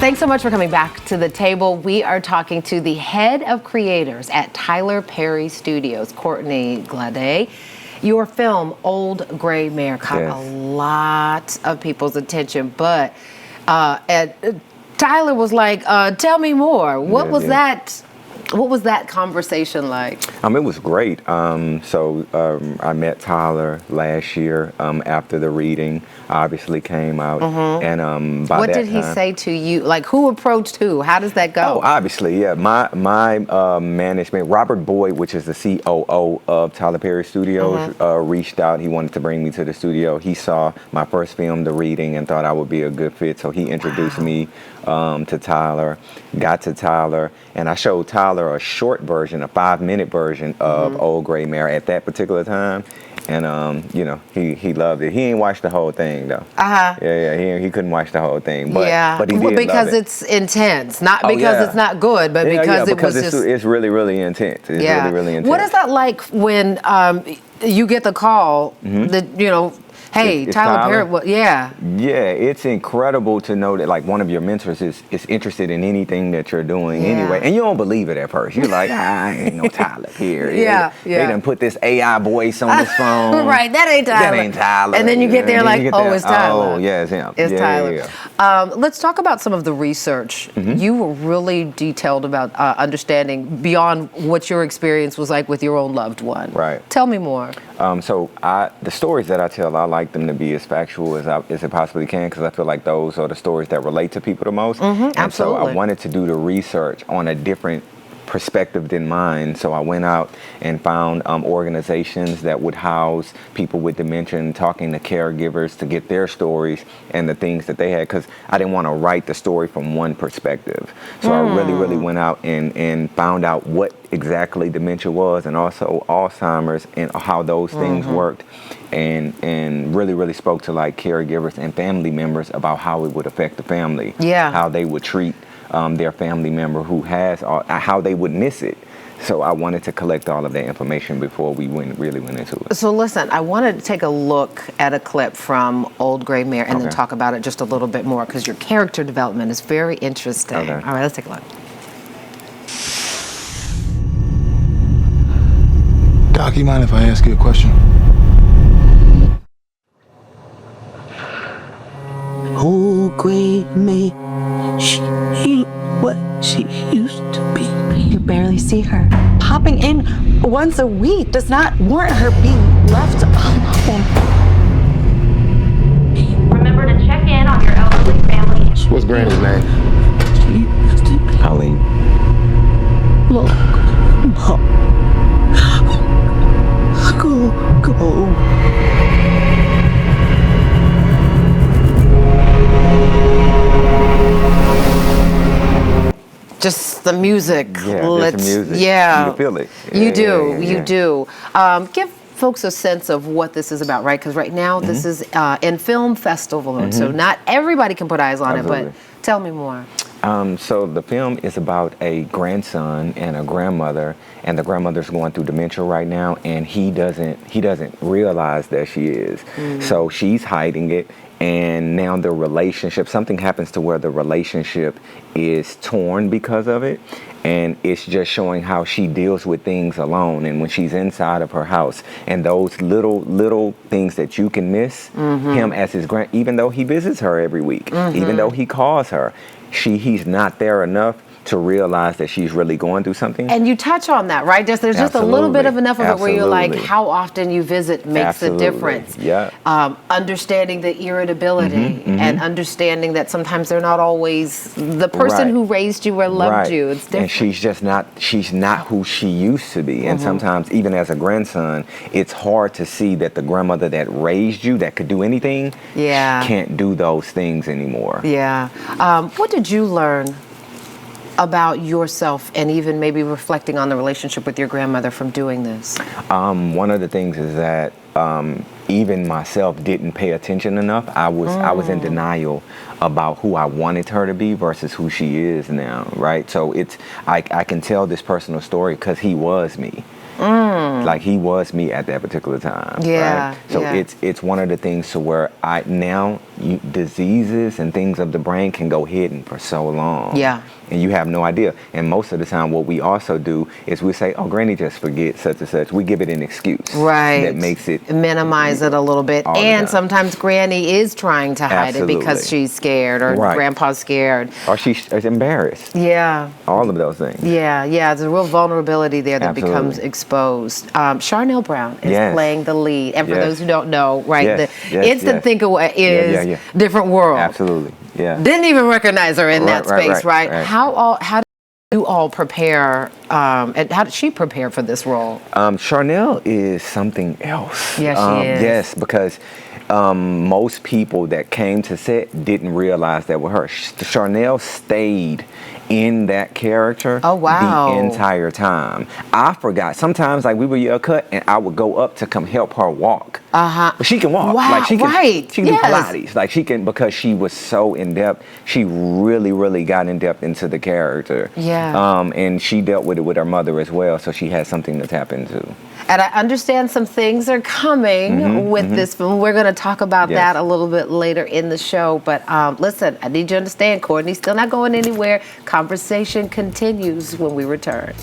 Thanks so much for coming back to the table. We are talking to the head of creators at Tyler Perry Studios, Courtney Glaudé. Your film, Old Gray Mare, caught a lot of people's attention, but Tyler was like, tell me more. What was that? What was that conversation like? It was great. I met Tyler last year after the reading obviously came out. And by what that did he time, say to you? Like, who approached who? How does that go? Oh, obviously, yeah. My management, Robert Boyd, which is the COO of Tyler Perry Studios, reached out. He wanted to bring me to the studio. He saw my first film, The Reading, and thought I would be a good fit. So he introduced me to Tyler, got to Tyler, and I showed Tyler a short version, a 5-minute version of Old Gray Mare at that particular time. And he loved it. He ain't watched the whole thing though. He couldn't watch the whole thing. But he did because love it. It's intense, not because it's not good, but because it's really, really intense. It's really, really intense. What is that like when you get the call that hey, it's Tyler Perry, Yeah, it's incredible to know that like one of your mentors is interested in anything that you're doing anyway. And you don't believe it at first. You're like, I ain't no Tyler here. They done put this AI voice on this phone. Right, that ain't Tyler. That ain't Tyler. And then you get there like, oh, it's Tyler. Oh, yeah, it's him. It's Tyler. Let's talk about some of the research. You were really detailed about understanding beyond what your experience was like with your own loved one. Right. Tell me more. The stories that I tell, I like them to be as factual as it possibly can, because I feel like those are the stories that relate to people the most. And so I wanted to do the research on a different perspective than mine. So I went out and found organizations that would house people with dementia and talking to caregivers to get their stories and the things that they had, because I didn't want to write the story from one perspective. So I really, really went out and found out what exactly dementia was, and also Alzheimer's, and how those things worked, and really, really spoke to like caregivers and family members about how it would affect the family, how they would treat their family member who has, how they would miss it. So I wanted to collect all of that information before we really went into it. So listen, I wanted to take a look at a clip from Old Gray Mare and then talk about it just a little bit more, because your character development is very interesting. All right, let's take a look. Doc, you mind if I ask you a question? Old Gray Mare, she ain't what she used to be. You barely see her. Popping in once a week does not warrant her being left alone. Remember to check in on your elderly family. What's Granny's name? She used to be Colleen. long go. Just the music. Just the music. You feel it. You do. Give folks a sense of what this is about, right? Because right now this is in film festival mode, so not everybody can put eyes on it, but tell me more. So the film is about a grandson and a grandmother, and the grandmother's going through dementia right now, and he doesn't realize that she is. So she's hiding it, and now the relationship, something happens to where the relationship is torn because of it, and it's just showing how she deals with things alone, and when she's inside of her house, and those little things that you can miss, him as his even though he visits her every week, even though he calls her, he's not there enough to realize that she's really going through something. And you touch on that, right? There's just a little bit of enough of it where you're like, how often you visit makes a difference. Understanding the irritability and understanding that sometimes they're not always the person who raised you or loved you. It's different. And she's not who she used to be. And sometimes even as a grandson, it's hard to see that the grandmother that raised you, that could do anything, can't do those things anymore. What did you learn about yourself, and even maybe reflecting on the relationship with your grandmother from doing this? One of the things is that even myself didn't pay attention enough. I was in denial about who I wanted her to be versus who she is now, right? So I can tell this personal story because he was me. Like he was me at that particular time. Right? So it's one of the things to where I now diseases and things of the brain can go hidden for so long. Yeah. And you have no idea. And most of the time, what we also do is we say, "Oh, Granny just forget such and such." We give it an excuse, right? That makes it minimize it a little bit. And sometimes Granny is trying to hide it because she's scared, or Grandpa's scared, or she's embarrassed. Yeah, all of those things. Yeah, there's a real vulnerability there that becomes exposed. Charnel Brown is playing the lead, and for those who don't know, the instant think away is different world. Absolutely. Yeah. Didn't even recognize her in that space, right? How did you all prepare, and how did she prepare for this role? Charnel is something else. Yes, she is. Yes, because most people that came to set didn't realize that was her. Charnel stayed in that character the entire time. I forgot. Sometimes, like, we would yell cut, and I would go up to come help her walk. But she can walk. Wow, like she can, right. She can do Pilates. Like, she can, because she was so in depth. She really, really got in depth into the character. Yeah. And she dealt with it with her mother as well, so she had something to tap into. And I understand some things are coming with this film. We're going to talk about that a little bit later in the show. But listen, I need you to understand, Courtney's still not going anywhere. Conversation continues when we return.